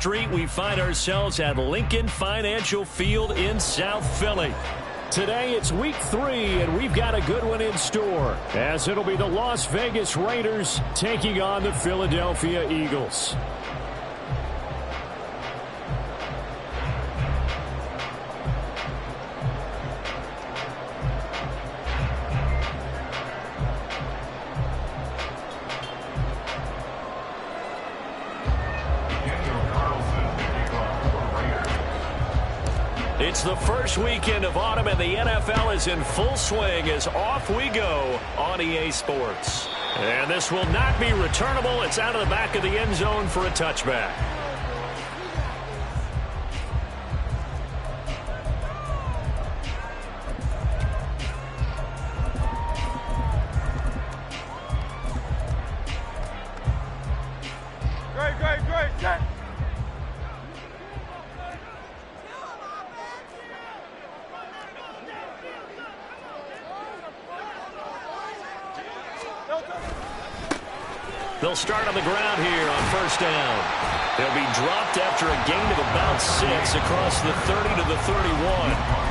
Street, we find ourselves at Lincoln Financial Field in South Philly. Today it's week 3, and we've got a good one in store, as it'll be the Las Vegas Raiders taking on the Philadelphia Eagles. It's the first weekend of autumn, and the NFL is in full swing as off we go on EA Sports. And this will not be returnable. It's out of the back of the end zone for a touchback. Great, set. They'll start on the ground here on first down. They'll be dropped after a gain of about 6 across the 30 to the 31.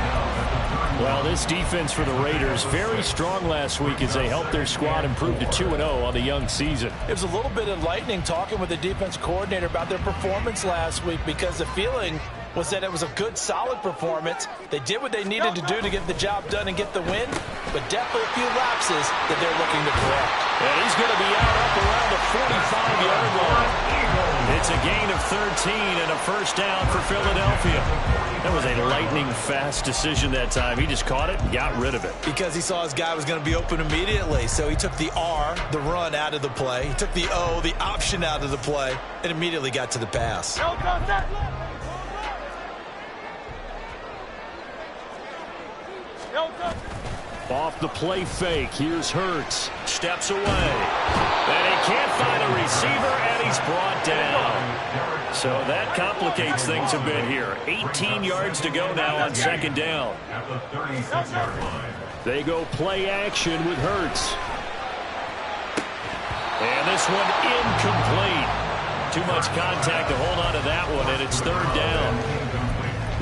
Well, this defense for the Raiders, very strong last week as they helped their squad improve to 2-0 on the young season. It was a little bit enlightening talking with the defense coordinator about their performance last week, because the feeling was that it was a good, solid performance. They did what they needed to do to get the job done and get the win, but definitely a few lapses that they're looking to correct. And he's going to be out up around the 45-yard line. It's a gain of 13 and a first down for Philadelphia. That was a lightning-fast decision that time. He just caught it and got rid of it. Because he saw his guy was going to be open immediately, so he took the R, the run, out of the play. He took the O, the option, out of the play, and immediately got to the pass. Off the play fake, here's Hurts. Steps away. And he can't find a receiver, and he's brought down. So that complicates things a bit here. 18 yards to go now on second down. They go play action with Hurts. And this one incomplete. Too much contact to hold on to that one, and it's third down.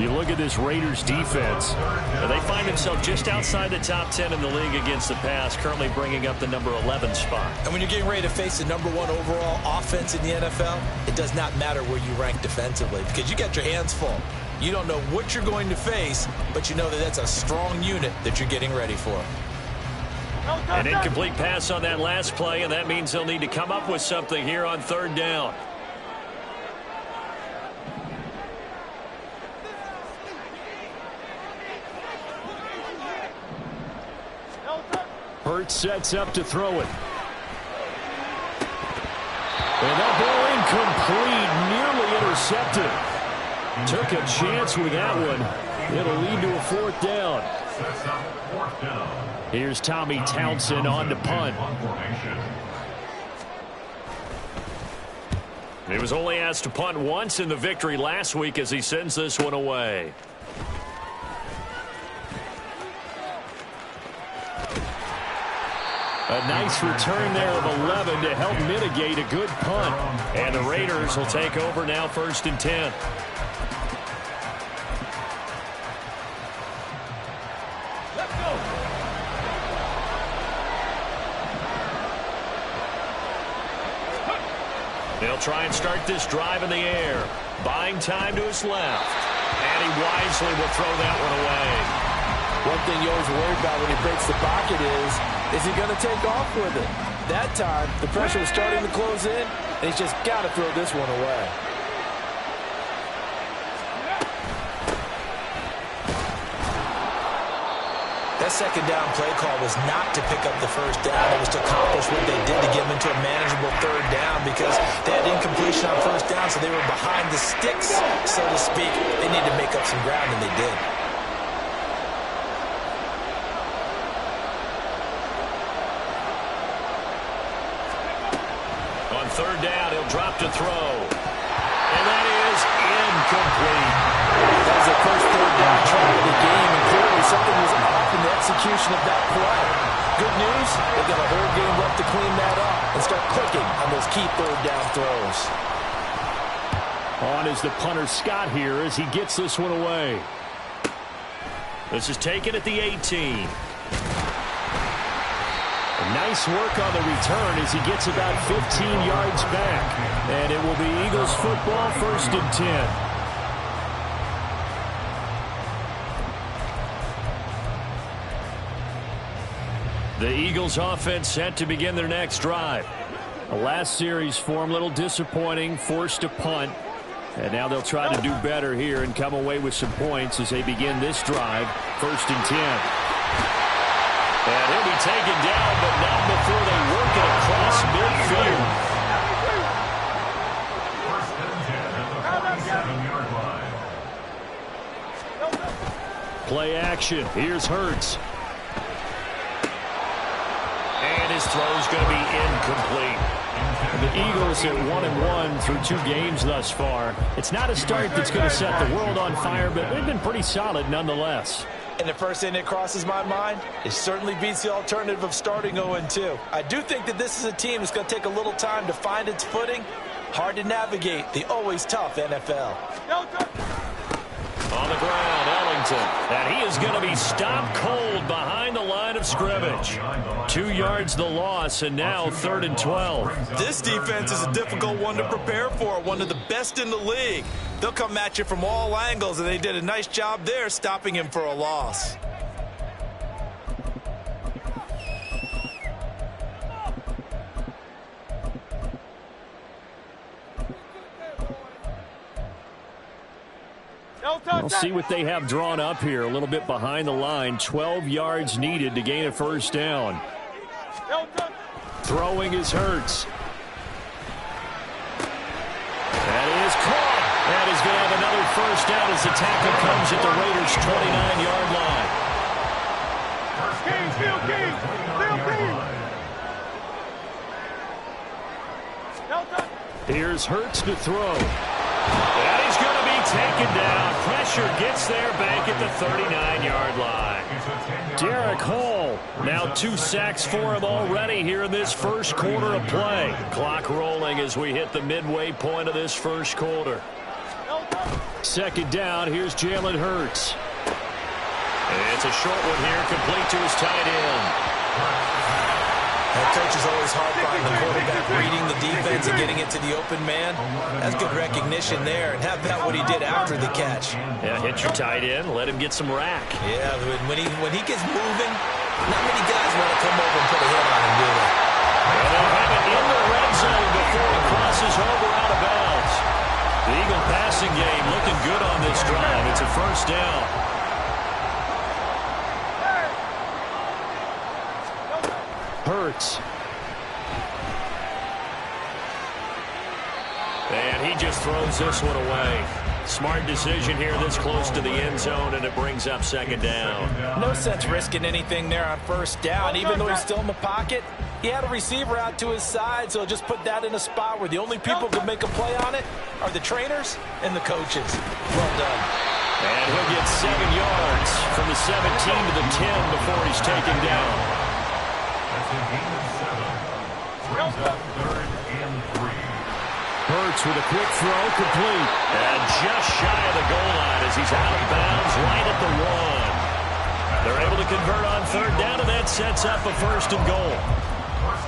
You look at this Raiders defense, and they find themselves just outside the top 10 in the league against the pass, currently bringing up the number 11 spot. And when you're getting ready to face the number 1 overall offense in the NFL, it does not matter where you rank defensively, because you got your hands full. You don't know what you're going to face, but you know that that's a strong unit that you're getting ready for. An incomplete pass on that last play, and that means they'll need to come up with something here on third down. Hurts sets up to throw it. And that ball incomplete, nearly intercepted. Took a chance with that one. It'll lead to a fourth down. Here's Tommy Townsend on to punt. He was only asked to punt once in the victory last week as he sends this one away. A nice return there of 11 to help mitigate a good punt. And the Raiders will take over now, first and 10. Let's go. They'll try and start this drive in the air. Buying time to his left. And he wisely will throw that one away. One thing you always worry about when he breaks the pocket is he going to take off with it? That time, the pressure was starting to close in, and he's just got to throw this one away. That second down play call was not to pick up the first down. It was to accomplish what they did to get them into a manageable third down, because they had incompletion on first down, so they were behind the sticks, so to speak. They needed to make up some ground, and they did. On third down, he'll drop to throw. And that is incomplete. That was their first third down try of the game, and clearly something was off in the execution of that play. Good news, they've got a whole game left to clean that up and start clicking on those key third down throws. On is the punter Scott here as he gets this one away. This is taken at the 18. Nice work on the return as he gets about 15 yards back. And it will be Eagles football, 1st and 10. The Eagles offense set to begin their next drive. The last series for them, a little disappointing, forced a punt. And now they'll try to do better here and come away with some points as they begin this drive, 1st and 10. And he'll be taken down, but not before they work it across midfield. Play action. Here's Hurts. And his throw's going to be incomplete. The Eagles at 1-1 through 2 games thus far. It's not a start that's going to set the world on fire, but they've been pretty solid nonetheless. And the first thing that crosses my mind, it certainly beats the alternative of starting 0-2. I do think that this is a team that's going to take a little time to find its footing. Hard to navigate the always tough NFL. On the ground, Ellington. And he is going to be stopped cold behind the line of scrimmage. 2 yards the loss, and now 3rd and 12. This defense is a difficult one to prepare for, one of the best in the league. They'll come at you from all angles, and they did a nice job there stopping him for a loss. We'll see what they have drawn up here. A little bit behind the line. 12 yards needed to gain a 1st down. Throwing is Hurts. That is caught. That is going to have another 1st down as the tackle comes at the Raiders' 29-yard line. Here's Hurts to throw. And he's going to be taken down. Pressure gets there back at the 39-yard line. Derek Hall, now 2 sacks for him already here in this first quarter of play. Clock rolling as we hit the midway point of this first quarter. 2nd down, here's Jalen Hurts. And it's a short one here, complete to his tight end. That coach is always hard finding the quarterback, reading the defense and getting it to the open man. That's good recognition there. And how about what he did after the catch? Yeah, hit your tight end, let him get some rack. Yeah, when he gets moving, not many guys want to come over and put a hit on him, do they? And they'll have it in the red zone before it crosses over out of bounds. The Eagle passing game looking good on this drive. It's a 1st down. Hurts. And he just throws this one away. Smart decision here this close to the end zone, and it brings up 2nd down. No sense risking anything there on 1st down. Even though he's still in the pocket, he had a receiver out to his side, so just put that in a spot where the only people who can make a play on it are the trainers and the coaches. Well done. And he'll get 7 yards from the 17 to the 10 before he's taken down. Hurts with a quick throw, complete. And just shy of the goal line as he's out of bounds right at the 1. They're able to convert on 3rd down, and that sets up a 1st and goal.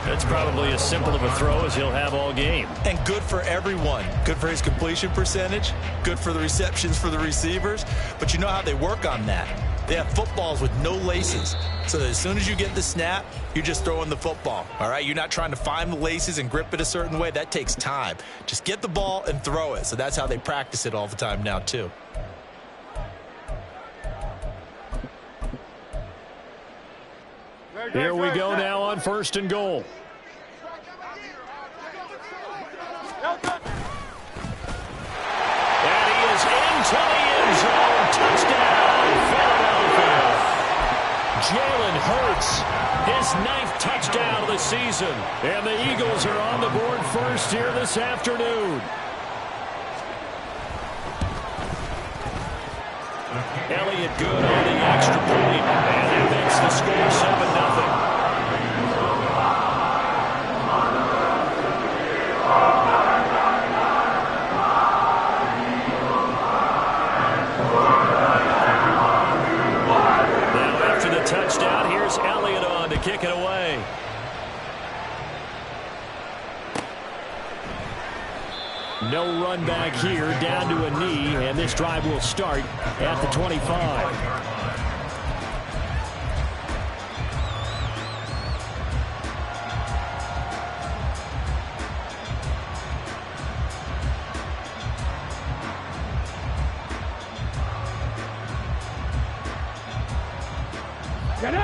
That's probably as simple of a throw as he'll have all game. And good for everyone. Good for his completion percentage. Good for the receptions for the receivers. But you know how they work on that. They have footballs with no laces. So that as soon as you get the snap, you're just throwing the football. All right? You're not trying to find the laces and grip it a certain way. That takes time. Just get the ball and throw it. So that's how they practice it all the time now, too. Here we go now on 1st and goal. And he is into the end zone. Touchdown, Philadelphia. Jalen Hurts, his 9th touchdown of the season. And the Eagles are on the board first here this afternoon. Elliott good on the extra point, and that makes the score 7-0. kick it away. No run back here, down to a knee, and this drive will start at the 25.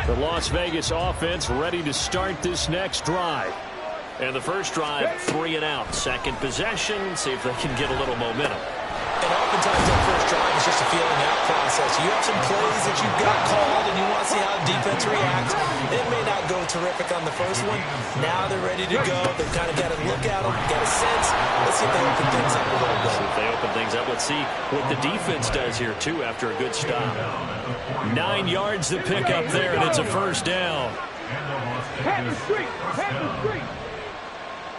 The Las Vegas offense ready to start this next drive. And the first drive, 3 and out. Second possession, see if they can get a little momentum. And oftentimes that first drive is just a feeling out process. You have some plays that you've got called and you want to see how the defense reacts. It may not go terrific on the first one. Now they're ready to go. They've kind of got to look at them, get a sense. Let's see if they open things up a little bit. See if they open things up. Let's see what the defense does here, too, after a good stop. 9 yards to pick up there, and it's a first down.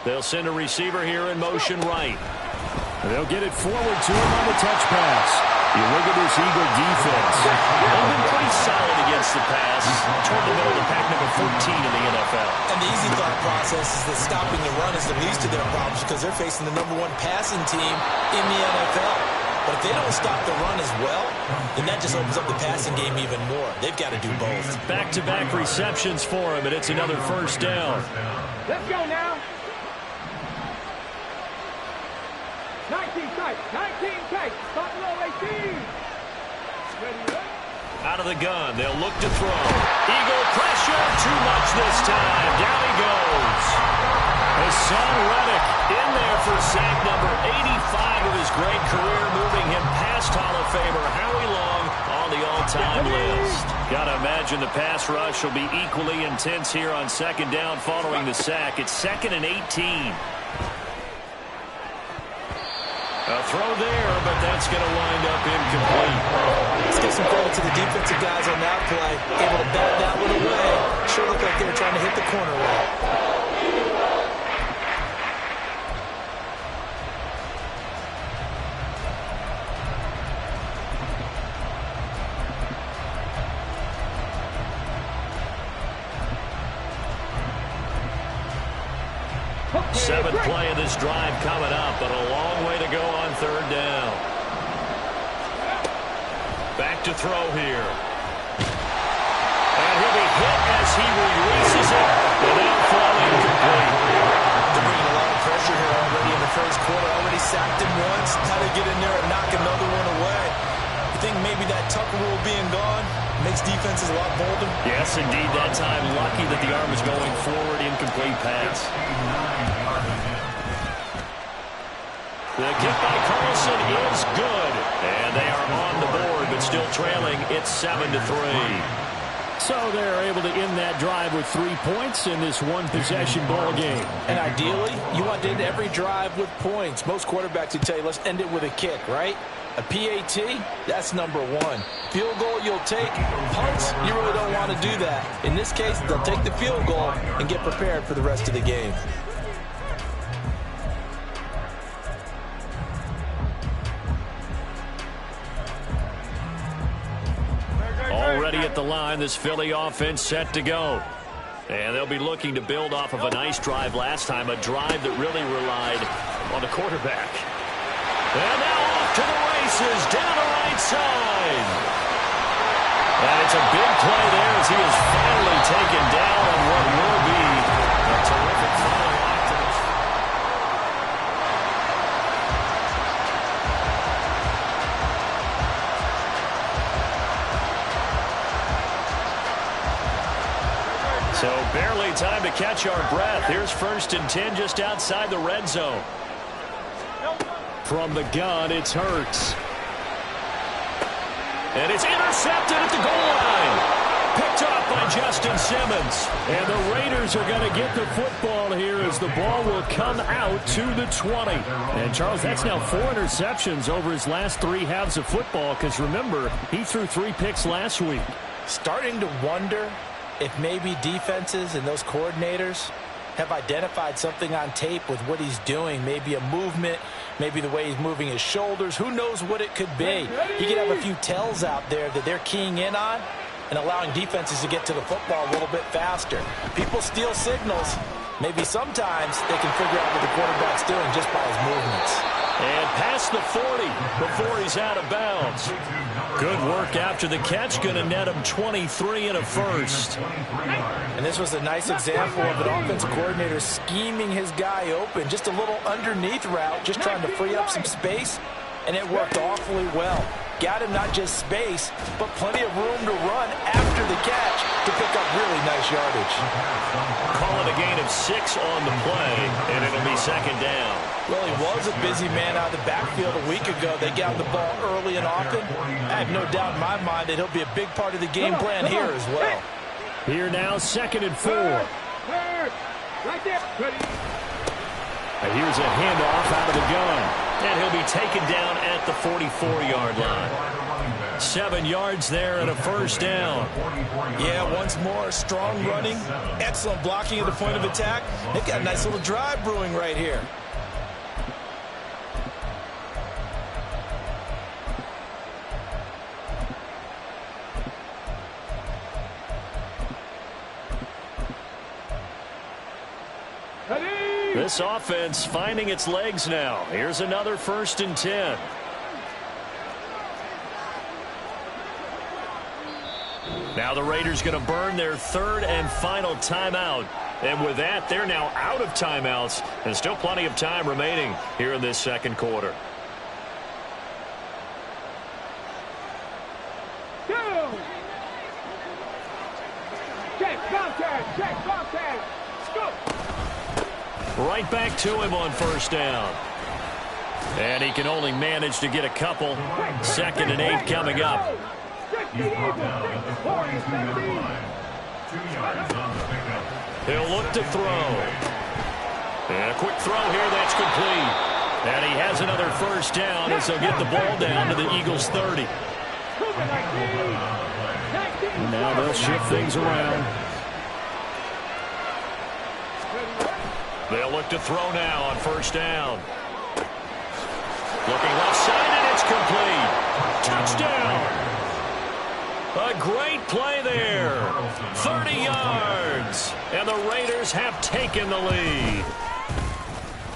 They'll send a receiver here in motion right. They'll get it forward to him on the touch pass. You look at this Eagle defense. They've been pretty solid against the pass. Toward the middle of the pack, number 14 in the NFL. And the easy thought process is that stopping the run is the least of their problems because they're facing the #1 passing team in the NFL. But if they don't stop the run as well, then that just opens up the passing game even more. They've got to do both. Back-to-back receptions for him, and it's another first down. Let's go now. 19 tight. 19 tight. Top low 18. Ready. Out of the gun, they'll look to throw. Eagle pressure, too much this time. Down he goes. Hassan Reddick in there for sack number 85 of his great career, moving him past Hall of Famer Howie Long on the all-time list. Got to imagine the pass rush will be equally intense here on second down following the sack. It's 2nd and 18. A throw there, but that's going to wind up incomplete. Let's give some credit to the defensive guys on that play. Able to bat that one away. Sure looked like they were trying to hit the corner well. Seventh play of this drive coming up, but a long way to go on third down. Back to throw here. And he'll be hit as he releases it without falling complete. They're bringing a lot of pressure here already in the first quarter. Already sacked him once. How to get in there and knock another one away. I think maybe that Tucker rule being gone makes defenses a lot bolder. Yes, indeed, that time. Lucky that the arm was going forward. Incomplete pass. The kick by Carlson is good. And they are on the board, but still trailing. It's 7-3. So they're able to end that drive with 3 points in this one-possession ball game. And ideally, you want to end every drive with points. Most quarterbacks would tell you, let's end it with a kick, right? A PAT, that's number 1. Field goal you'll take. Punts, you really don't want to do that. In this case, they'll take the field goal and get prepared for the rest of the game. Already at the line, this Philly offense set to go. And they'll be looking to build off of a nice drive last time, a drive that really relied on the quarterback. And now off to the races, down the right side. And it's a big play there as he is finally taken down on what will be a terrific final act to this. So barely time to catch our breath. Here's 1st and 10 just outside the red zone. From the gun, it's Hurts. And it's intercepted at the goal line. Picked up by Justin Simmons. And the Raiders are going to get the football here as the ball will come out to the 20. And, Charles, that's now 4 interceptions over his last 3 halves of football because, remember, he threw 3 picks last week. Starting to wonder if maybe defenses and those coordinators have identified something on tape with what he's doing. Maybe a movement, maybe the way he's moving his shoulders. Who knows what it could be? You could have a few tells out there that they're keying in on. and allowing defenses to get to the football a little bit faster. People steal signals. Maybe sometimes they can figure out what the quarterback's doing just by his movements. And past the 40 before he's out of bounds. Good work after the catch. Going to net him 23 and a first. And this was a nice example of an offensive coordinator scheming his guy open. Just a little underneath route, just trying to free up some space, and it worked awfully well. Got him not just space, but plenty of room to run after the catch to pick up really nice yardage. Call it a gain of 6 on the play, and it'll be second down. Well, he was a busy man out of the backfield a week ago. They got the ball early and often. I have no doubt in my mind that he'll be a big part of the game plan here as well. Here now, 2nd and 4. Right there. And here's a handoff out of the gun. And he'll be taken down at the 44-yard line. 7 yards there and a first down. Yeah, once more, strong running, excellent blocking at the point of attack. They've got a nice little drive brewing right here. This offense finding its legs now. Here's another 1st and 10. Now the Raiders going to burn their 3rd and final timeout. And with that, they're now out of timeouts. And still plenty of time remaining here in this second quarter. Right back to him on 1st down. And he can only manage to get a couple. 2nd and 8 coming up. He'll look to throw. And a quick throw here that's complete. And he has another 1st down as he'll get the ball down to the Eagles 30. Now they'll shift things around. They'll look to throw now on 1st down. Looking left side, and it's complete. Touchdown. A great play there. 30 yards. And the Raiders have taken the lead.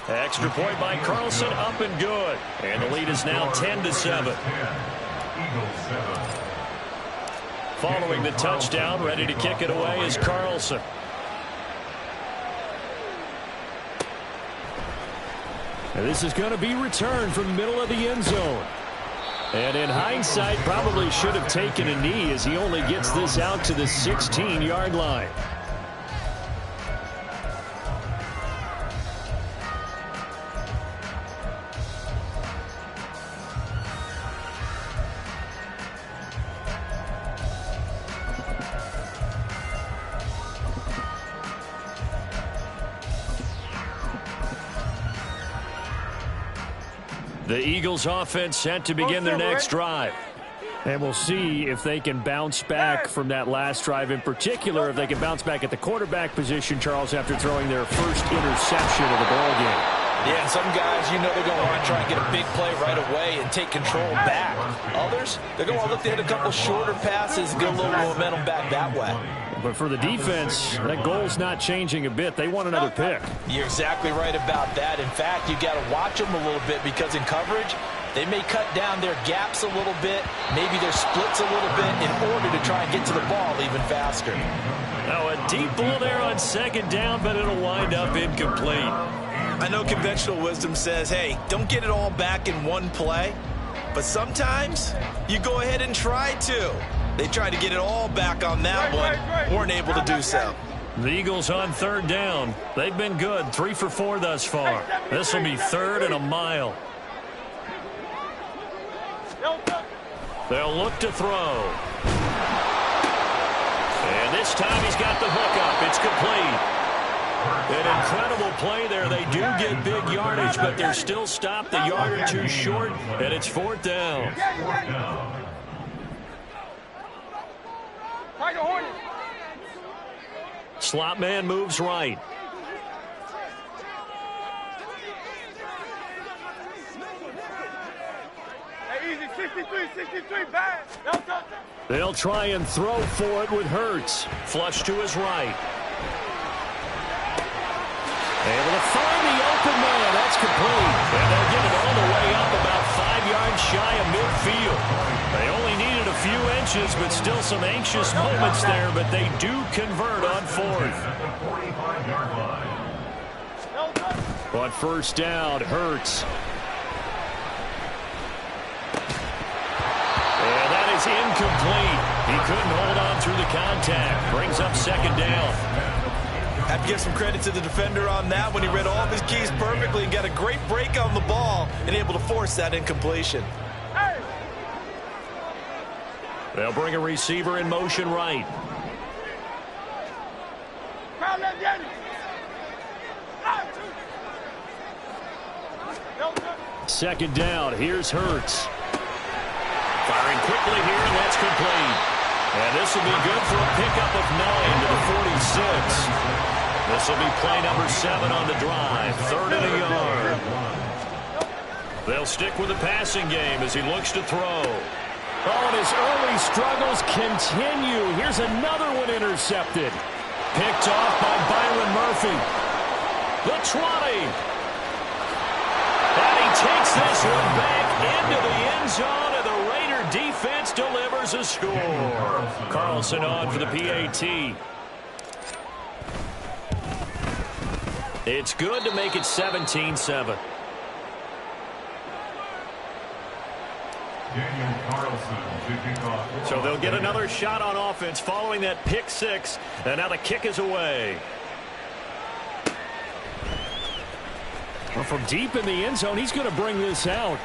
Extra point by Carlson, up and good. And the lead is now 10-7. Following the touchdown, ready to kick it away is Carlson. And this is going to be returned from the middle of the end zone. And in hindsight, probably should have taken a knee as he only gets this out to the 16-yard line. The Eagles offense set to begin their next drive. And we'll see if they can bounce back from that last drive. In particular, if they can bounce back at the quarterback position, Charles, after throwing their first interception of the ball game. Yeah, some guys, you know they're going to want to try and get a big play right away and take control back. Others, they're going to look to hit a couple shorter passes, get a little momentum back that way. But for the defense, that goal's not changing a bit. They want another pick. You're exactly right about that. In fact, you got to watch them a little bit because in coverage, they may cut down their gaps a little bit, maybe their splits a little bit in order to try and get to the ball even faster. Now a deep ball there on 2nd down, but it'll wind up incomplete. I know conventional wisdom says, hey, don't get it all back in one play. But sometimes you go ahead and try to. They tried to get it all back on that one. Weren't able to do so. The Eagles on 3rd down. They've been good. 3 for 4 thus far. This will be 3rd and a mile. They'll look to throw. And this time he's got the hook up. It's complete. An incredible play there. They do get big yardage, but they're still stopped a yard or two short, and it's 4th down. Slot man moves right. Hey, easy, 63, bad. No touchdown. They'll try and throw for it with Hurts. Flush to his right. Able to find the open man. That's complete. And they'll get it all the way up about 5 yards shy of midfield. They only needed a few inches, but still some anxious moments there, but they do convert on fourth. On first down, Hurts. And that is incomplete. He couldn't hold on through the contact. Brings up second down. Have to give some credit to the defender on that when he read all of his keys perfectly and got a great break on the ball and able to force that incompletion. They'll bring a receiver in motion right. Second down, here's Hurts. Firing quickly here, and that's complete. And this will be good for a pickup of 9 to the 46. This will be play number 7 on the drive. 3rd and a yard. They'll stick with the passing game as he looks to throw. Oh, and his early struggles continue. Here's another one intercepted. Picked off by Byron Murphy. The 20. And he takes this one back into the end zone, and the Raider defense delivers a score. Carlson on for the PAT. It's good to make it 17-7. So they'll get another shot on offense following that pick 6, and now the kick is away. Well, from deep in the end zone, he's going to bring this out.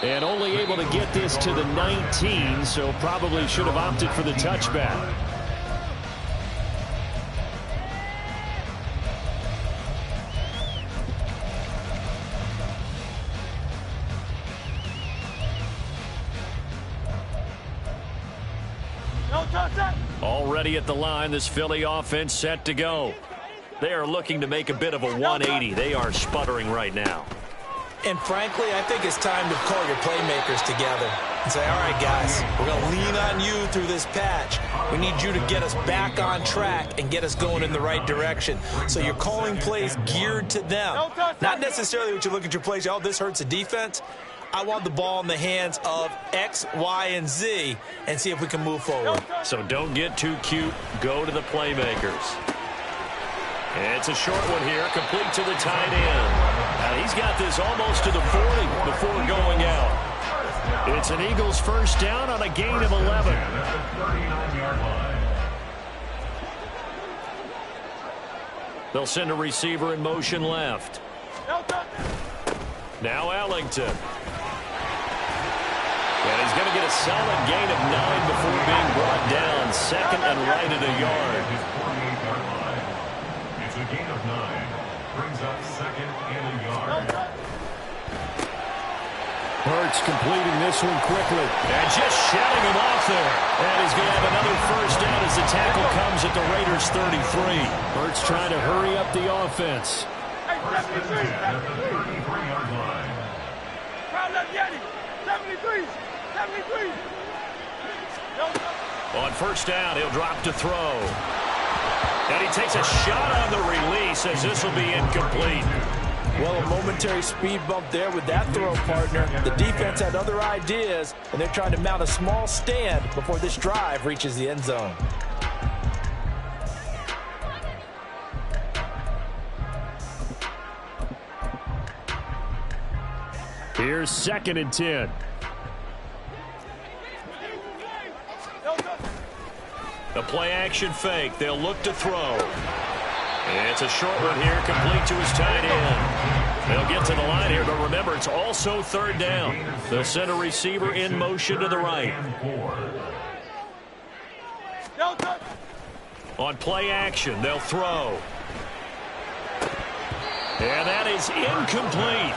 And only able to get this to the 19, so probably should have opted for the touchback. Already at the line, this Philly offense set to go. They are looking to make a bit of a 180. They are sputtering right now. And frankly, I think it's time to call your playmakers together and say, all right, guys, we're going to lean on you through this patch. We need you to get us back on track and get us going in the right direction. So you're calling plays geared to them. Not necessarily what you look at your plays, oh, this hurts the defense. I want the ball in the hands of X, Y, and Z and see if we can move forward. So don't get too cute. Go to the playmakers. It's a short one here, complete to the tight end. Now he's got this almost to the 40 before going out. It's an Eagles first down on a gain of 11. They'll send a receiver in motion left. Now Ellington. And he's going to get a solid gain of 9 before being brought down. 2nd and right at a yard. It's a gain of 9. Brings up 2nd and a yard. Hurts completing this one quickly. And just shutting him off there. And he's going to have another first down as the tackle comes at the Raiders' 33. Hurts trying to hurry up the offense. At the 33-yard line. 73. On first down, he'll drop to throw. And he takes a shot on the release as this will be incomplete. Well, a momentary speed bump there with that throw, partner. The defense had other ideas, and they're trying to mount a small stand before this drive reaches the end zone. Here's 2nd and 10. A play-action fake. They'll look to throw. And it's a short one here, complete to his tight end. They'll get to the line here, but remember, it's also 3rd down. They'll send a receiver in motion to the right. On play action, they'll throw. And that is incomplete.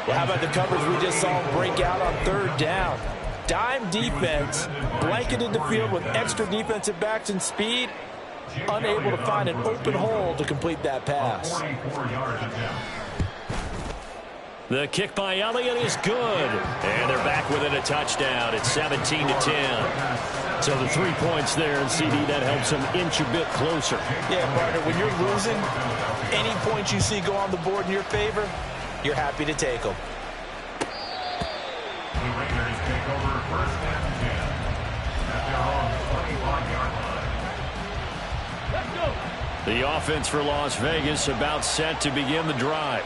Well, how about the coverage we just saw break out on 3rd down? Dime defense, blanketed the field with extra defensive backs and speed, unable to find an open hole to complete that pass. The kick by Elliott is good. And they're back back within a touchdown. It's 17-10. So the 3 points there, and CD, that helps them inch a bit closer. Yeah, partner, when you're losing, any points you see go on the board in your favor, you're happy to take them. The Raiders take over first and 10 at their own 21-yard line. Let's go. The offense for Las Vegas about set to begin the drive.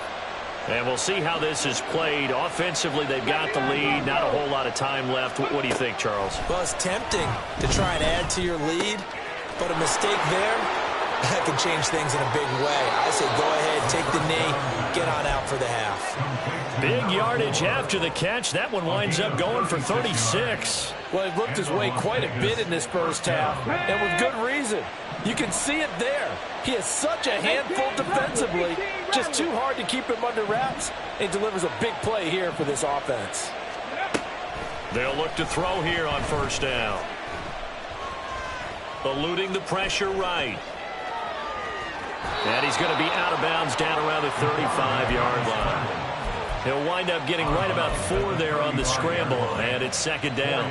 And we'll see how this is played. Offensively, they've got the lead. Not a whole lot of time left. What do you think, Charles? Well, it's tempting to try and add to your lead, but a mistake there, that can change things in a big way. I say go ahead, take the knee, get on out for the half. Big yardage after the catch. That one winds up going for 36. Well, he looked his way quite a bit in this first half, and with good reason. You can see it there. He is such a handful defensively. Just too hard to keep him under wraps. He delivers a big play here for this offense. They'll look to throw here on first down. Eluding the pressure right. And he's going to be out of bounds down around the 35-yard line. He'll wind up getting right about 4 there on the scramble, and it's second down.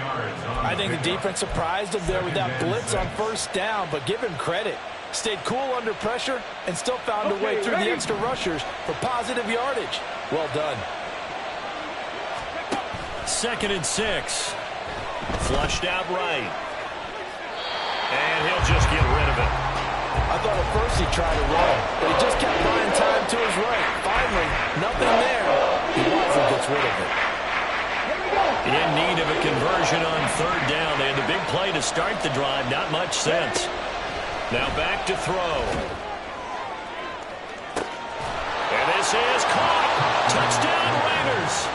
I think the defense surprised him there with that blitz on first down, but give him credit. Stayed cool under pressure and still found a way through the extra rushers for positive yardage. Well done. 2nd and 6. Flushed out right. And he'll just get rid of it. I thought at first he tried to run, but he just kept buying time to his right. Finally, nothing there. He wisely gets rid of it. In need of a conversion on 3rd down. They had the big play to start the drive. Not much sense. Now back to throw. And this is caught. Touchdown, Raiders.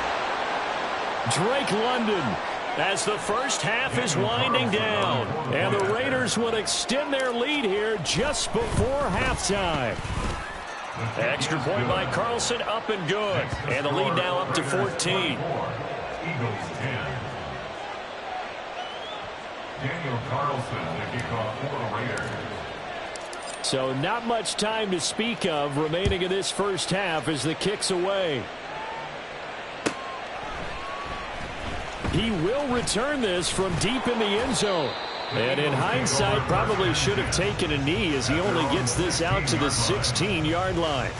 Drake London, as the first half is winding down. And the Raiders will extend their lead here just before halftime. Extra point by Carlson, up and good. And the lead now up to 14. Eagles 10. Daniel Carlson, the kickoff for the Raiders. So not much time to speak of remaining in this first half as the kick's away. He will return this from deep in the end zone. And in hindsight, probably should have taken a knee as he only gets this out to the 16-yard line.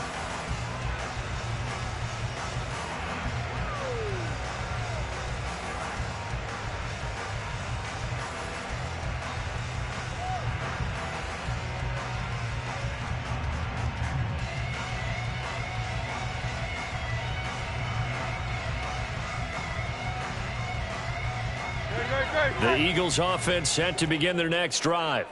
The Eagles offense set to begin their next drive.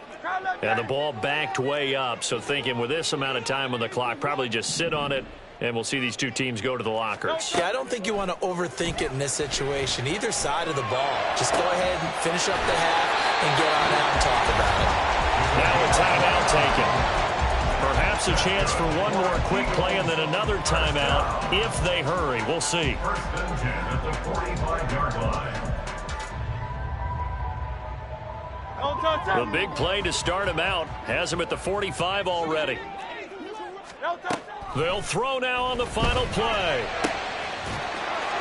And the ball backed way up, so thinking with this amount of time on the clock, probably just sit on it, and we'll see these two teams go to the lockers. Yeah, I don't think you want to overthink it in this situation. Either side of the ball. Just go ahead and finish up the half and get on out and talk about it. Now a timeout taken. Perhaps a chance for one more quick play and then another timeout if they hurry. We'll see. First and 10 at the 45-yard line. The big play to start him out has him at the 45 already. They'll throw now on the final play.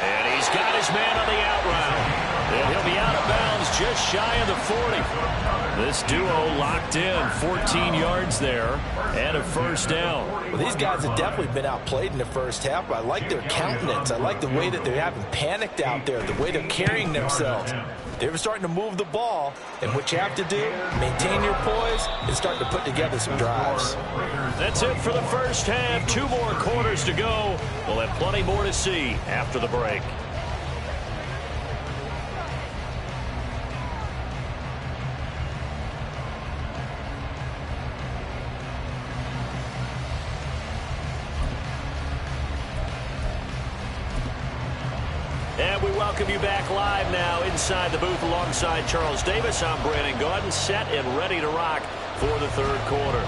And he's got his man on the out route. And he'll be out of bounds just shy of the 40. This duo locked in, 14 yards there and a first down. Well, these guys have definitely been outplayed in the first half, but I like their countenance. I like the way that they haven't panicked out there, the way they're carrying themselves. They're starting to move the ball, and what you have to do, maintain your poise and start to put together some drives. That's it for the first half. 2 more quarters to go. We'll have plenty more to see after the break. And we welcome you back live now inside the booth alongside Charles Davis. I'm Brandon Gaudin, set and ready to rock for the third quarter.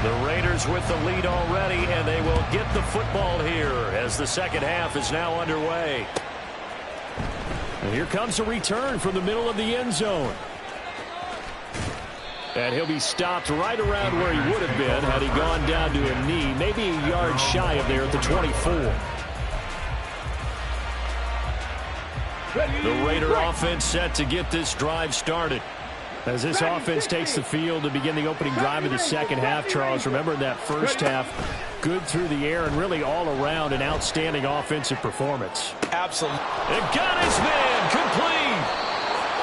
The Raiders with the lead already, and they will get the football here as the second half is now underway. And here comes a return from the middle of the end zone. And he'll be stopped right around where he would have been had he gone down to a knee, maybe a yard shy of there at the 24. The Raider offense set to get this drive started. As this offense takes the field to begin the opening drive of the second half, Charles, remember in that first half, good through the air and really all around an outstanding offensive performance. Absolutely. And got his man complete.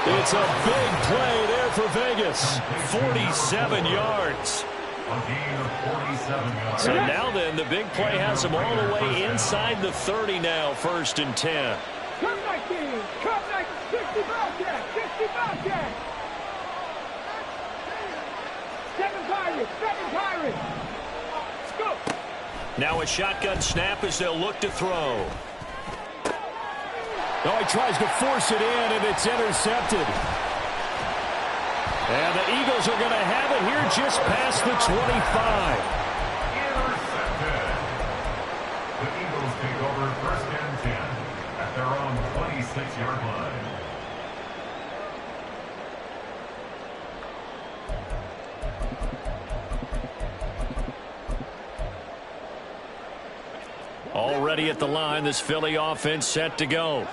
It's a big play there for Vegas. 47 yards. A gain of 47 yards. So now then, the big play has them all the way inside the 30 now, 1st and 10. Come 19. Come 19. 60 Bobcat. 60 Bobcat. 7 Pirates. 7 Pirates. Let's go. Now a shotgun snap as they'll look to throw. Oh, he tries to force it in, and it's intercepted. And the Eagles are going to have it here just past the 25. Intercepted. The Eagles take over 1st and 10 at their own 26-yard line. Already at the line, this Philly offense set to go.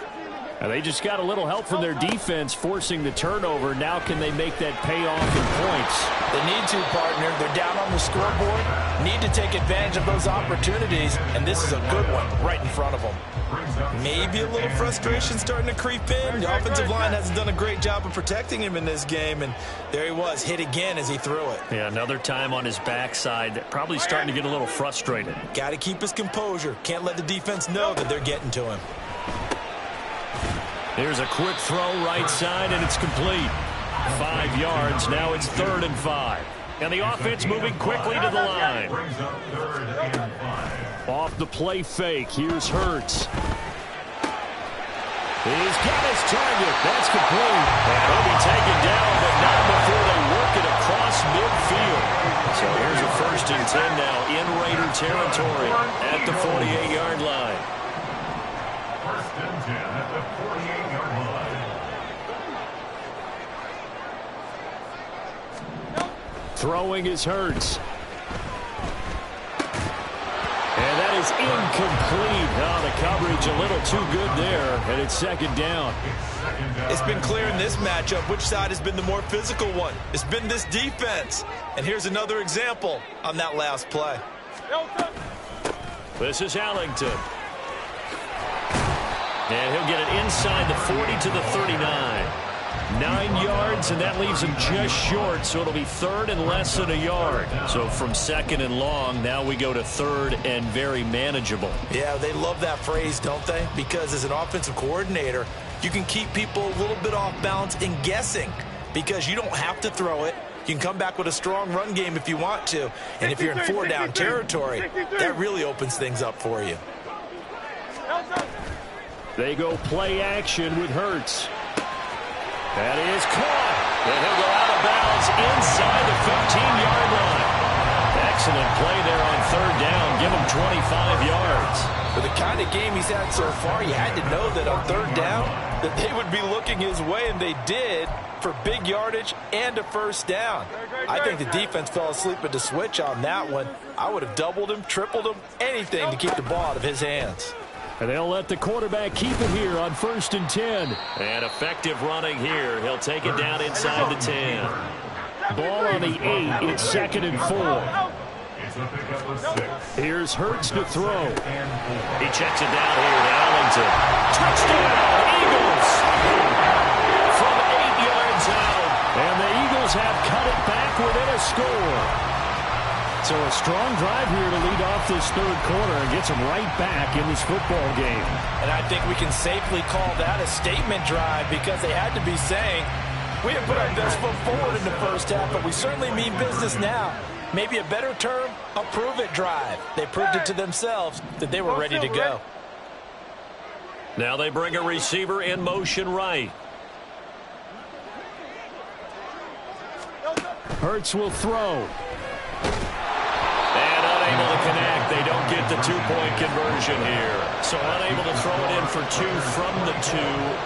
And they just got a little help from their defense forcing the turnover. Now can they make that pay off in points? They need to, partner. They're down on the scoreboard. Need to take advantage of those opportunities, and this is a good one right in front of them. Maybe a little frustration starting to creep in. The offensive line hasn't done a great job of protecting him in this game, and there he was, hit again as he threw it. Yeah, another time on his backside. Probably starting to get a little frustrated. Got to keep his composure. Can't let the defense know that they're getting to him. Here's a quick throw right side, and it's complete. 5 yards. Now it's 3rd and 5. And the offense moving quickly to the line. Brings up 3rd and 5. Off the play fake. Here's Hurts. He's got his target. That's complete. And he'll be taken down, but not before they work it across midfield. So here's a 1st and 10 now in Raider territory at the 48-yard line. 1st and 10 at the 48-yard line. Throwing is Hurts. And that is incomplete. Oh, the coverage a little too good there, and it's 2nd down. It's been clear in this matchup which side has been the more physical one. It's been this defense. And here's another example on that last play. This is Allington. And he'll get it inside the 40 to the 39. 9 yards, and that leaves him just short, so it'll be 3rd and less than a yard. So from 2nd and long, now we go to 3rd and very manageable. Yeah, they love that phrase, don't they? Because as an offensive coordinator, you can keep people a little bit off balance and guessing because you don't have to throw it. You can come back with a strong run game if you want to. And if you're in 4-down territory, that really opens things up for you. They go play action with Hurts. That is caught. And he'll go out of bounds inside the 15-yard line. Excellent play there on 3rd down. Give him 25 yards. For the kind of game he's had so far, you had to know that on 3rd down that they would be looking his way, and they did, for big yardage and a 1st down. I think the defense fell asleep at the switch on that one. I would have doubled him, tripled him, anything to keep the ball out of his hands. And they'll let the quarterback keep it here on 1st and 10. And effective running here. He'll take it down inside the 10. Ball on the 8. It's 2nd and 4. It's a pickup of 6. Here's Hurts to throw. He checks it down here to Allington. Touchdown, Eagles! From 8 yards out. And the Eagles have cut it back within a score. So a strong drive here to lead off this 3rd quarter and gets them right back in this football game. And I think we can safely call that a statement drive because they had to be saying, we didn't put our best foot forward in the 1st half, but we certainly mean business now. Maybe a better term, a prove-it drive. They proved it to themselves that they were ready to go. Now they bring a receiver in motion right. Hurts will throw. And unable to connect. They don't get the 2-point conversion here. So unable to throw it in for 2 from the 2.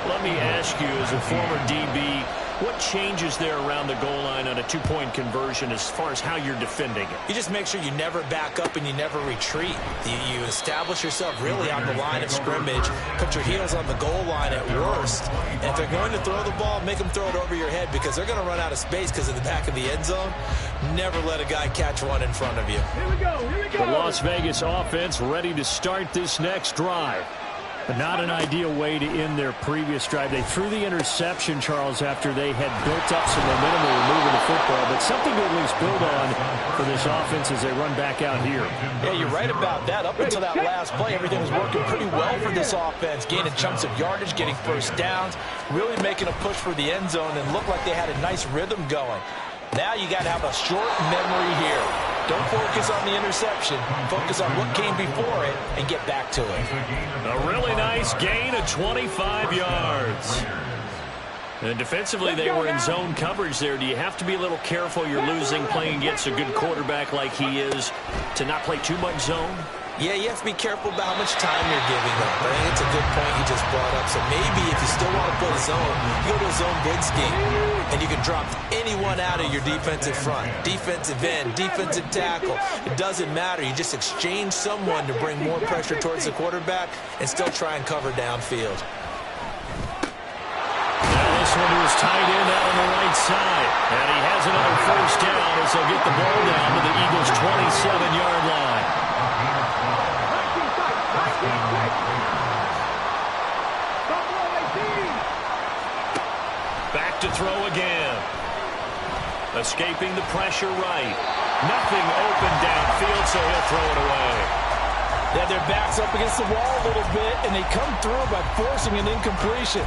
Let me ask you, as a former DB, What changes there around the goal line on a two-point conversion as far as how you're defending it? You just make sure you never back up and you never retreat. You establish yourself really on the line of scrimmage, put your heels on the goal line at worst. And if they're going to throw the ball, make them throw it over your head because they're going to run out of space because of the back of the end zone. Never let a guy catch one in front of you. Here we go, here we go. The Las Vegas offense ready to start this next drive. But not an ideal way to end their previous drive. They threw the interception, Charles, after they had built up some momentum and moving the football. But something to at least build on for this offense as they run back out here. Yeah, you're right about that. Up until that last play, everything was working pretty well for this offense. Gaining chunks of yardage, getting first downs, really making a push for the end zone, and looked like they had a nice rhythm going. Now you got to have a short memory here. Don't focus on the interception. Focus on what came before it and get back to it. A really nice gain of 25 yards. And defensively, they were in zone coverage there. Do you have to be a little careful you're losing playing against a good quarterback like he is to not play too much zone? Yeah, you have to be careful about how much time you're giving them. I think it's a good point you just brought up. So maybe if you still want to play zone, you go to a zone blitz scheme, and you can drop anyone out of your defensive front. Defensive end, defensive tackle. It doesn't matter. You just exchange someone to bring more pressure towards the quarterback and still try and cover downfield. Now this one was tight end out on the right side. And he has another first down as they'll get the ball down to the Eagles' 27-yard line. Back to throw again. Escaping the pressure right. Nothing open downfield, so he'll throw it away. Yeah, their back's up against the wall a little bit, and they come through by forcing an incompletion.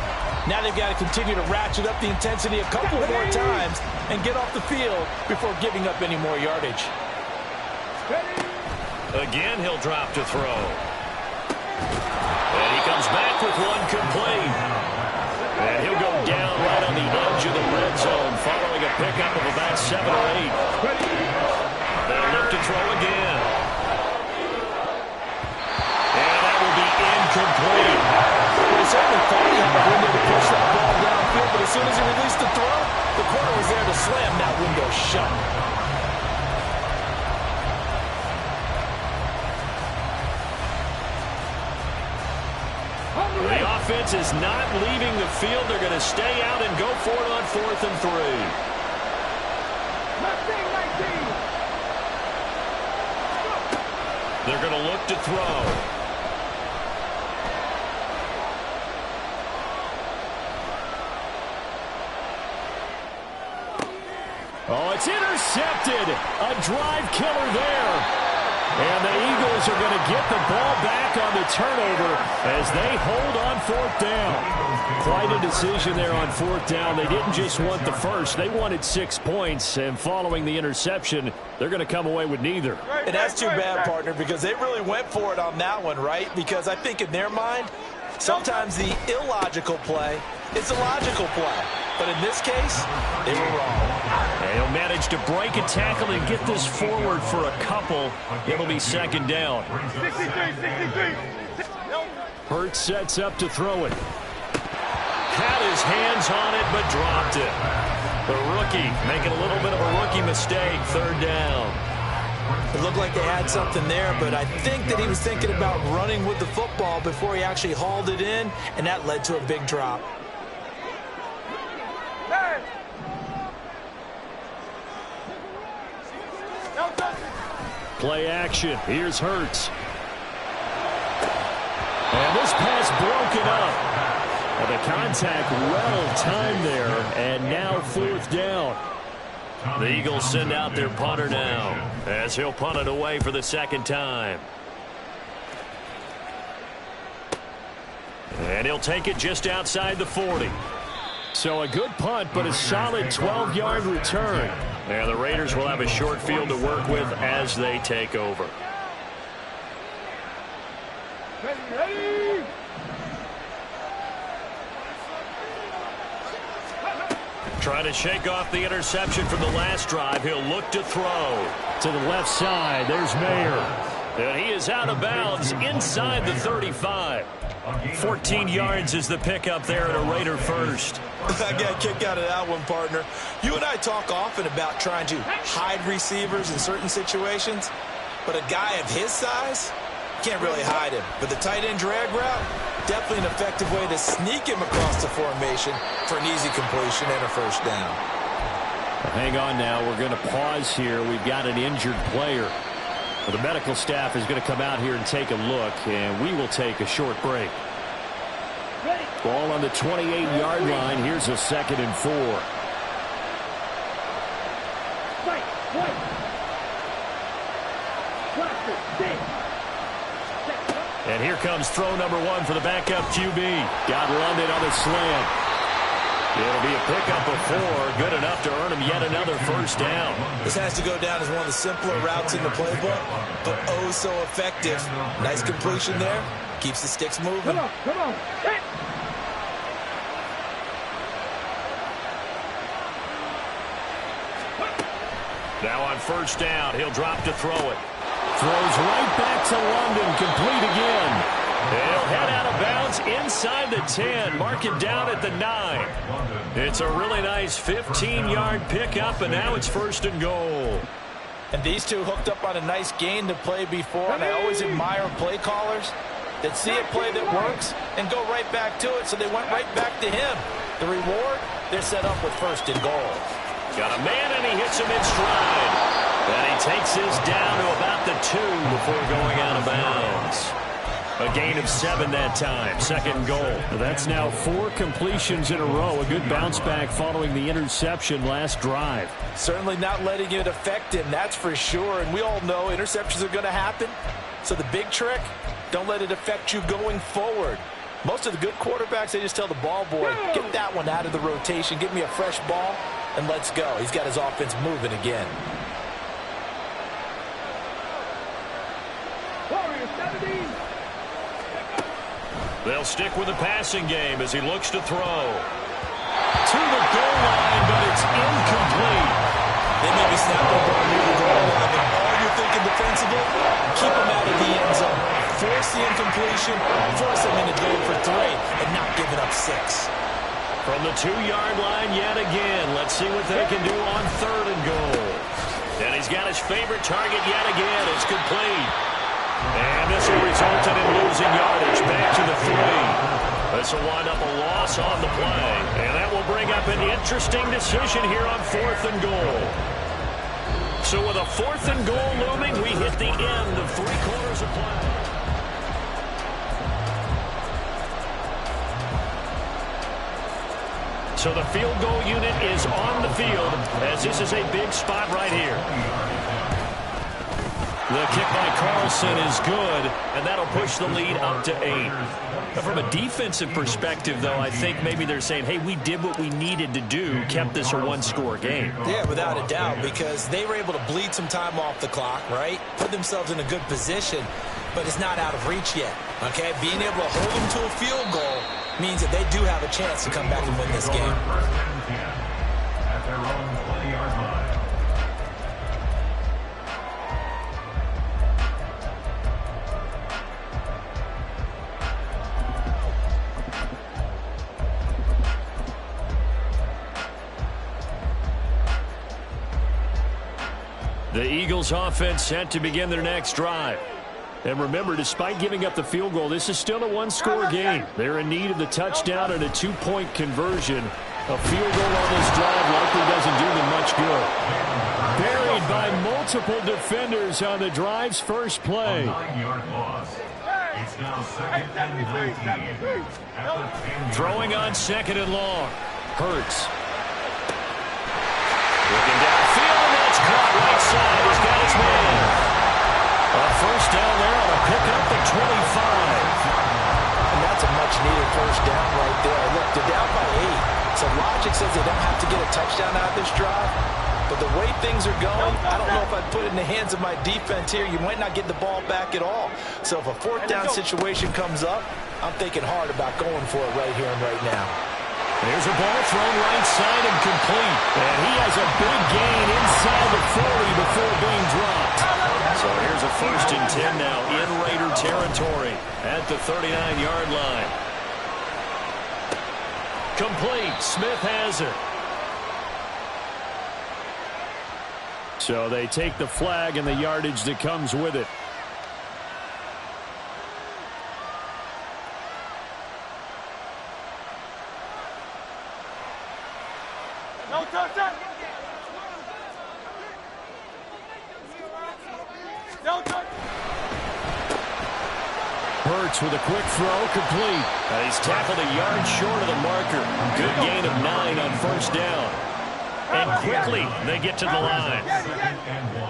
Now they've got to continue to ratchet up the intensity a couple more times and get off the field before giving up any more yardage. Again, he'll drop to throw. And he comes back with one complete. And he'll go down right on the edge of the red zone following a pickup of about 7 or 8. They'll look to throw again. And that will be incomplete. Well, he certainly thought he had a window to push that ball downfield, but as soon as he released the throw, the corner was there to slam that window shut. The offense is not leaving the field. They're going to stay out and go for it on 4th and 3. They're going to look to throw. Oh, it's intercepted. A drive killer there. And the Eagles are going to get the ball back on the turnover as they hold on 4th down. Quite a decision there on 4th down. They didn't just want the first. They wanted 6 points. And following the interception, they're going to come away with neither. And that's too bad, partner, because they really went for it on that one, right? Because I think in their mind, sometimes the illogical play is a logical play. But in this case, they were wrong. And he'll manage to break a tackle and get this forward for a couple. It'll be 2nd down. 63. Hurts sets up to throw it. Had his hands on it, but dropped it. The rookie making a little bit of a rookie mistake. 3rd down. It looked like they had something there, but I think that he was thinking about running with the football before he actually hauled it in, and that led to a big drop. Play action. Here's Hurts. And this pass broken up. And the contact well timed there. And now 4th down. The Eagles send out their punter now as he'll punt it away for the 2nd time. And he'll take it just outside the 40. So a good punt, but a solid 12-yard return. And the Raiders will have a short field to work with as they take over. Ready. Trying to shake off the interception from the last drive. He'll look to throw. To the left side, there's Mayer. And he is out of bounds inside the 35. 14 yards is the pickup there at a Raider first. I got a kick out of that one, partner. You and I talk often about trying to hide receivers in certain situations, but a guy of his size, can't really hide him. But the tight end drag route, definitely an effective way to sneak him across the formation for an easy completion and a first down. Hang on now. We're going to pause here. We've got an injured player. The medical staff is going to come out here and take a look, and we will take a short break. Ball on the 28-yard line. Here's a 2nd and 4. And here comes throw number 1 for the backup QB. Got London on the slant. It'll be a pickup of 4, good enough to earn him yet another first down. This has to go down as one of the simpler routes in the playbook, but oh so effective. Nice completion there. Keeps the sticks moving. Come on. Hit. Now on first down, he'll drop to throw it. Throws right back to London, complete again. He'll head out of bounds inside the 10. Mark it down at the 9. It's a really nice 15-yard pickup, and now it's 1st and goal. And these two hooked up on a nice gain to play before, and I always admire play callers that see a play that works and go right back to it, so they went right back to him. The reward, they're set up with 1st and goal. Got a man, and he hits him in stride. And he takes this down to about the 2 before going out of bounds. A gain of 7 that time. 2nd goal. That's now 4 completions in a row. A good bounce back following the interception last drive. Certainly not letting it affect him, that's for sure. And we all know interceptions are going to happen. So the big trick, don't let it affect you going forward. Most of the good quarterbacks, they just tell the ball boy, get that one out of the rotation, get me a fresh ball, and let's go. He's got his offense moving again. They'll stick with the passing game as he looks to throw. To the goal line, but it's incomplete. They may be snapped over on the goal line, but all you're thinking defensively, keep them out of the end zone. Force the incompletion, force them into going for 3, and not giving up 6. From the 2-yard line yet again. Let's see what they can do on 3rd and goal. And he's got his favorite target yet again. It's complete. And this will result in him losing yardage back to the 3. This will wind up a loss on the play. And that will bring up an interesting decision here on 4th and goal. So with a 4th and goal looming, we hit the end of 3 quarters of play. So the field goal unit is on the field as this is a big spot right here. The kick by Carlson is good, and that'll push the lead up to 8. But from a defensive perspective, though, I think maybe they're saying, hey, we did what we needed to do, kept this a 1-score game. Yeah, without a doubt, because they were able to bleed some time off the clock, right? Put themselves in a good position, but it's not out of reach yet, okay? Being able to hold them to a field goal means that they do have a chance to come back and win this game. At their own 20-yard line. The Eagles offense set to begin their next drive. And remember, despite giving up the field goal, this is still a 1-score game. They're in need of the touchdown and a 2-point conversion. A field goal on this drive likely doesn't do them much good. Buried by multiple defenders on the drive's first play. 9-yard loss. It's now 2nd and 19. Throwing on 2nd and long. Hurts. Looking downfield, and that's caught right side. He's got his man. A first down there on a pickup at 25. And that's a much-needed first down right there. Look, they're down by 8. So logic says they don't have to get a touchdown out of this drive. But the way things are going, I don't know if I'd put it in the hands of my defense here. You might not get the ball back at all. So if a 4th down situation comes up, I'm thinking hard about going for it right here and right now. There's a ball thrown right side and complete. And he has a big gain inside the 40 before being dropped. So here's a first and 10 now in Raider territory at the 39-yard line. Complete. Smith has it. So they take the flag and the yardage that comes with it. No touchdown. No touchdown. Hurts with a quick throw, complete. He's tackled a yard short of the marker. Good gain of 9 on first down. And quickly, they get to the line. 2nd and 1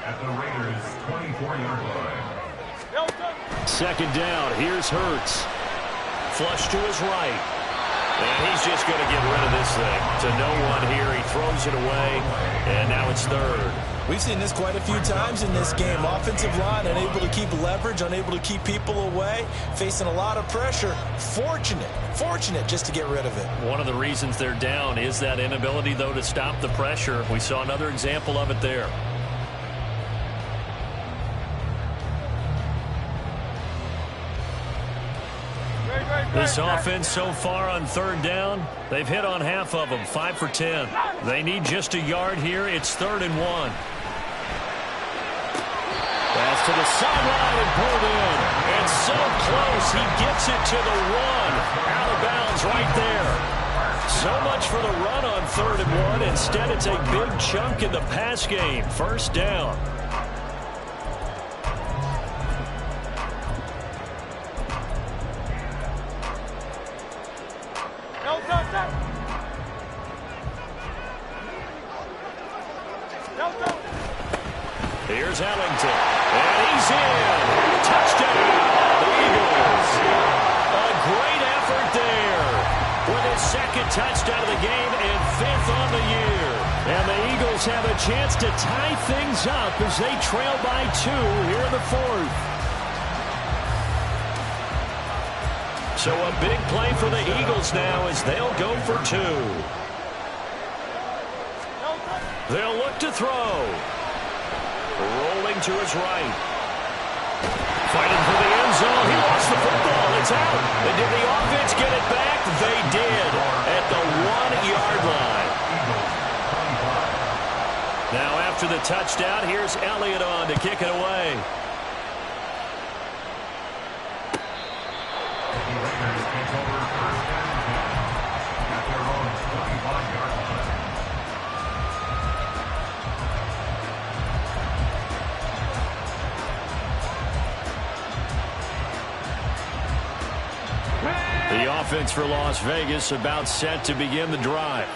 at the Raiders' 24-yard line. Second down, here's Hurts. Flush to his right. And he's just going to get rid of this thing. To no one here, he throws it away, and now it's third. We've seen this quite a few times in this game. Offensive line unable to keep leverage, unable to keep people away, facing a lot of pressure. Fortunate just to get rid of it. One of the reasons they're down is that inability, though, to stop the pressure. We saw another example of it there. This offense so far on third down, they've hit on half of them, 5 for 10. They need just a yard here. It's 3rd and 1. Pass to the sideline and pulled in. And so close, he gets it to the 1. Out of bounds right there. So much for the run on 3rd and 1. Instead, it's a big chunk in the pass game. First down. Here's Ellington, and he's in. Touchdown, the Eagles. A great effort there with his 2nd touchdown of the game and 5th on the year. And the Eagles have a chance to tie things up as they trail by 2 here in the 4th. So a big play for the Eagles now as they'll go for 2. They'll look to throw. Rolling to his right. Fighting for the end zone. He lost the football. It's out. And did the offense get it back? They did at the 1-yard line. Now after the touchdown, here's Elliott on to kick it away. The Raiders take over 1st and 10 at their own 25-yard line. The offense for Las Vegas about set to begin the drive.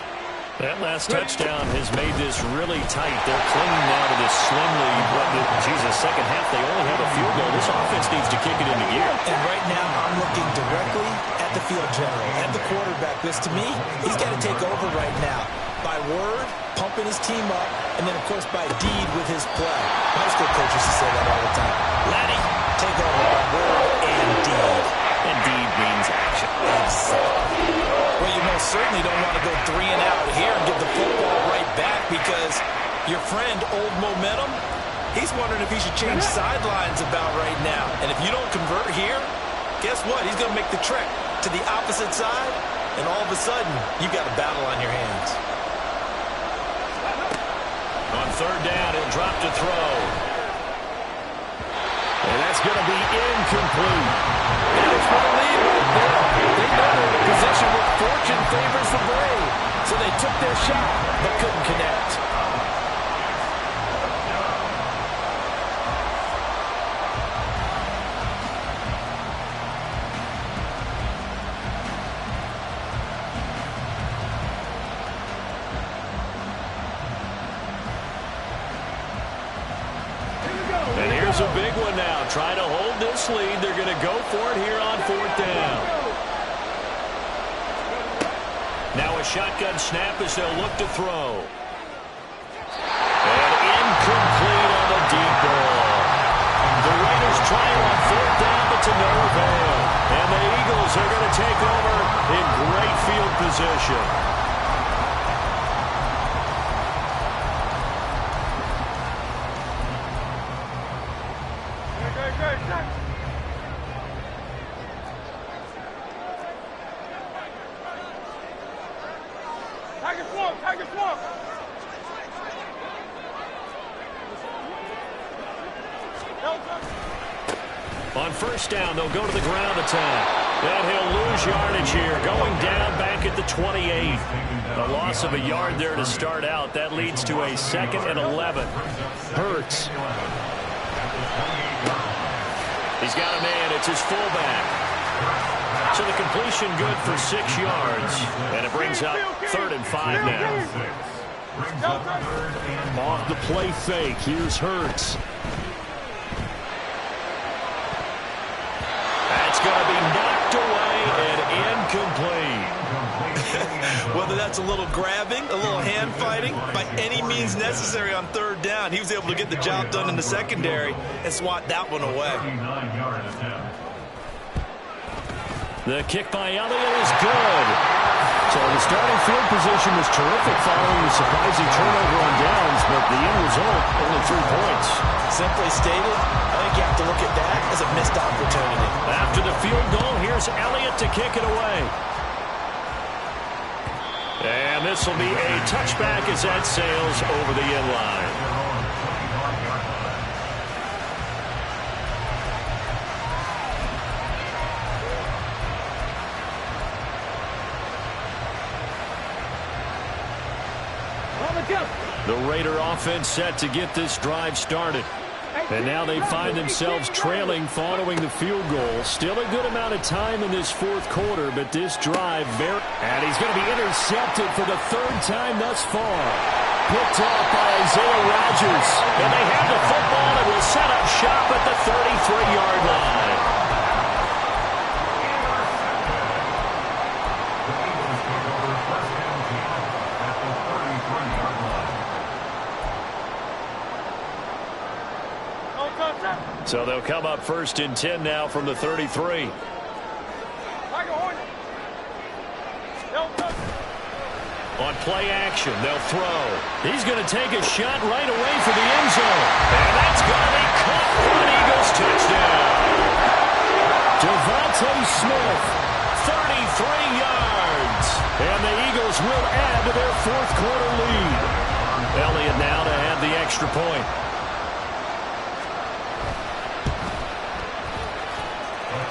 That last touchdown has made this really tight. They're clinging now to this slim lead. But the second half, they only have a field goal. This offense needs to kick it into gear. And right now, I'm looking directly at the field general, at the quarterback. Because to me, he's got to take over right now. By word, pumping his team up, and then, of course, by deed with his play. High school coaches used to say that all the time. Laddie, take over by word and deed. And deed means action. Exactly. Well, you most certainly don't want to go 3 and out here and give the football right back because your friend, Old Momentum, he's wondering if he should change sidelines about right now. And if you don't convert here, guess what? He's going to make the trek to the opposite side, and all of a sudden, you've got a battle on your hands. On third down, he'll drop to throw. And that's going to be incomplete. And it's for the lead right there. They know they're in a position where fortune favors the brave. So they took their shot, but couldn't connect. And here's a big one now. Try to hold this lead. They're going to go for it here on 4th down. Now a shotgun snap as they'll look to throw. And incomplete on the deep ball. The Raiders try on 4th down, but to no avail. And the Eagles are going to take over in great field position. Tiger swamp. On first down, they'll go to the ground attack. And he'll lose yardage here, going down back at the 28. A loss of a yard there to start out. That leads to a 2nd and 11. Hurts. He's got a man. It's his fullback. So the completion good for 6 yards. And it brings up 3rd and 5 now. Off the play fake. Here's Hurts. That's going to be knocked away and incomplete. Whether that's a little grabbing, a little hand fighting, by any means necessary on 3rd down, he was able to get the job done in the secondary and swat that one away. The kick by Elliott is good. So the starting field position was terrific following the surprising turnover on downs, but the end result, only 3 points. Simply stated, I think you have to look at that as a missed opportunity. After the field goal, here's Elliott to kick it away. And this will be a touchback as that sails over the end line. The Raider offense set to get this drive started. And now they find themselves trailing following the field goal. Still a good amount of time in this 4th quarter, but this drive and he's going to be intercepted for the 3rd time thus far. Picked off by Isaiah Rodgers. And they have the football and will set up shop at the 33-yard line. So they'll come up 1st and 10 now from the 33. On play action, they'll throw. He's going to take a shot right away for the end zone. And that's going to be caught for an Eagles touchdown. Devontae Smith, 33 yards. And the Eagles will add to their 4th quarter lead. Elliott now to have the extra point.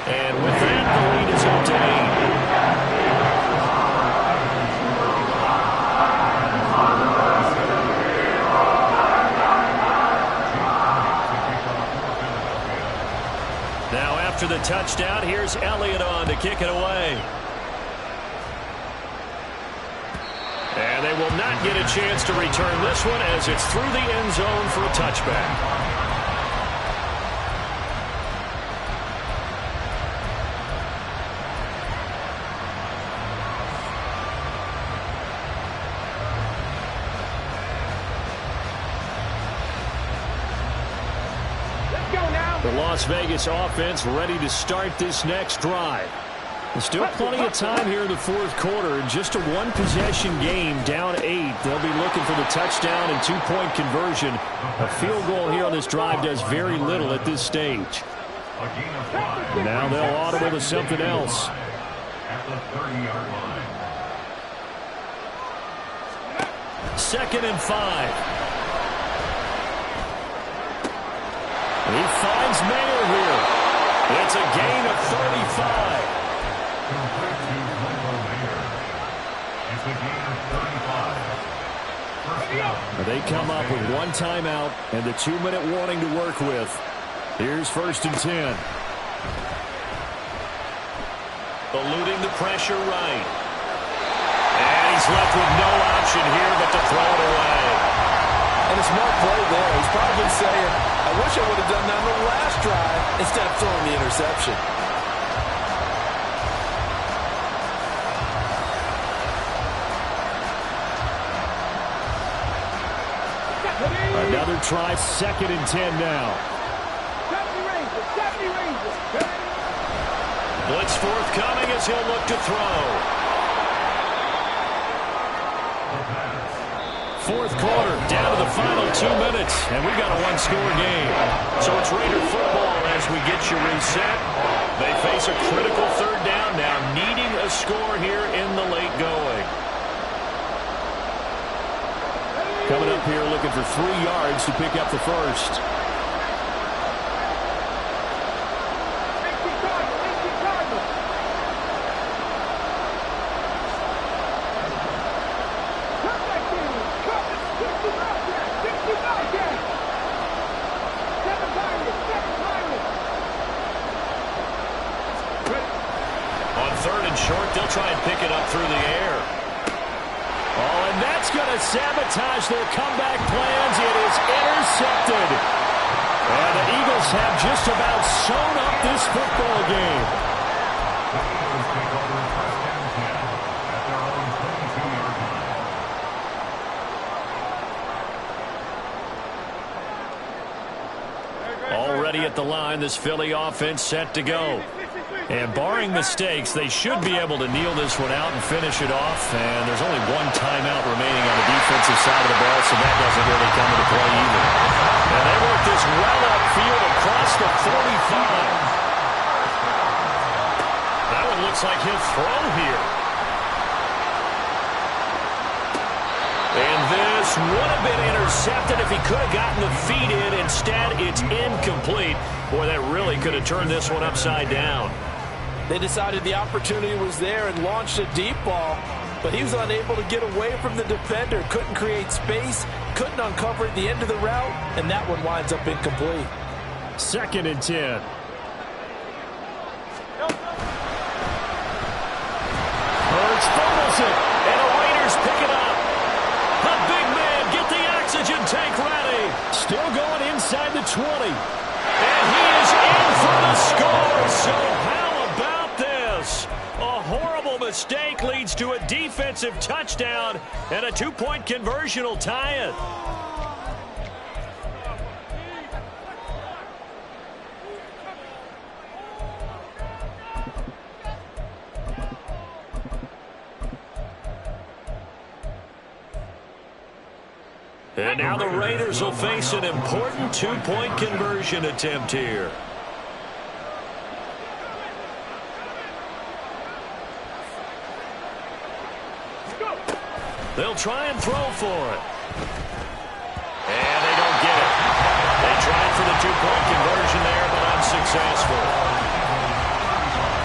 And with that, the lead is up to 8. Now after the touchdown, here's Elliott on to kick it away. And they will not get a chance to return this one as it's through the end zone for a touchback. The Las Vegas offense ready to start this next drive. There's still plenty of time here in the 4th quarter. Just a 1-possession game, down 8. They'll be looking for the touchdown and 2-point conversion. A field goal here on this drive does very little at this stage. Now they'll audible to something else. At the 30-yard line. 2nd and 5. He finds Mayer here. It's a gain of 35. It's a gain of 35. First down. They come up with 1 timeout and the 2-minute warning to work with. Here's 1st and 10. Eluding the pressure right. And he's left with no option here but to throw it away. And a smart play there. He's probably saying, I wish I would have done that on the last drive instead of throwing the interception. Another try, 2nd and 10 now. Blitz forthcoming as he'll look to throw. 4th quarter, down to the final 2 minutes, and we got a 1-score game. So it's Raider football as formation reset. They face a critical third down now, needing a score here in the late going. Coming up here looking for 3 yards to pick up the first. They'll try and pick it up through the air. Oh, and that's going to sabotage their comeback plans. It is intercepted. And the Eagles have just about sewn up this football game. The Eagles take over first and 10 at their own 22-yard line. Already at the line, this Philly offense set to go. And barring mistakes, they should be able to kneel this one out and finish it off. And there's only 1 timeout remaining on the defensive side of the ball, so that doesn't really come into play either. And they work this well upfield across the 45. That one looks like he'll throw here. And this would have been intercepted if he could have gotten the feet in. Instead, it's incomplete. Boy, that really could have turned this one upside down. They decided the opportunity was there and launched a deep ball, but he was unable to get away from the defender, couldn't create space, couldn't uncover at the end of the route, and that one winds up incomplete. 2nd and 10. Hurts fumbles it, and the Raiders pick it up. The big man, get the oxygen tank ready. Still going inside the 20. And he is in for the score, so how about this? A horrible mistake leads to a defensive touchdown, and a 2-point conversion will tie it. And now the Raiders will face an important 2-point conversion attempt here. They'll try and throw for it. And they don't get it. They tried for the 2-point conversion there, but unsuccessful.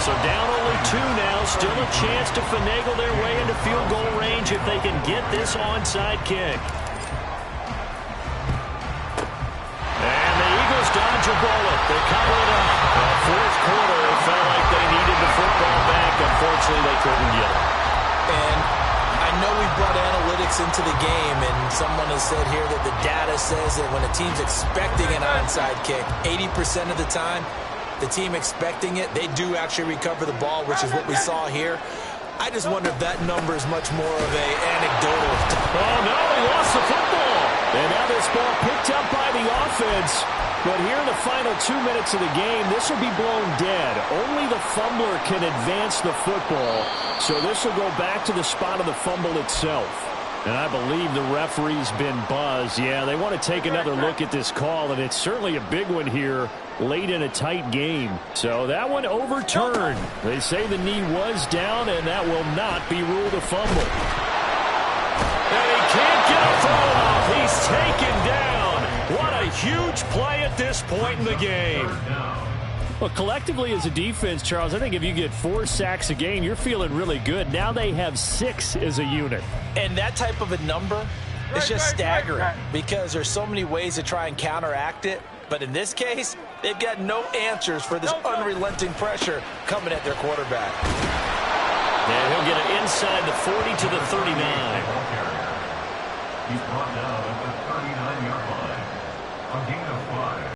So down only 2 now. Still a chance to finagle their way into field goal range if they can get this onside kick. Dodge a bullet. They cover it up. Fourth quarter, it felt like they needed the football back. Unfortunately, they couldn't get it. And I know we brought analytics into the game, and someone has said here that the data says that when a team's expecting an onside kick, 80% of the time, the team expecting it, they do actually recover the ball, which is what we saw here. I just wonder if that number is much more of a anecdotal. Oh, no, he lost the football. And now this ball picked up by the offense. But here in the final 2 minutes of the game, this will be blown dead. Only the fumbler can advance the football. So this will go back to the spot of the fumble itself. And I believe the referee's been buzzed. Yeah, they want to take another look at this call, and it's certainly a big one here late in a tight game. So that one overturned. They say the knee was down, and that will not be ruled a fumble. And he can't get a throw off. He's taken down. What a huge play at this point in the game. Well, collectively as a defense, Charles, I think if you get 4 sacks a game, you're feeling really good. Now they have 6 as a unit. And that type of a number is just staggering because there's so many ways to try and counteract it. But in this case, they've got no answers for this unrelenting pressure coming at their quarterback. And he'll get it inside the 40 to the 39. He's brought down at the 39-yard line. A gain of 5.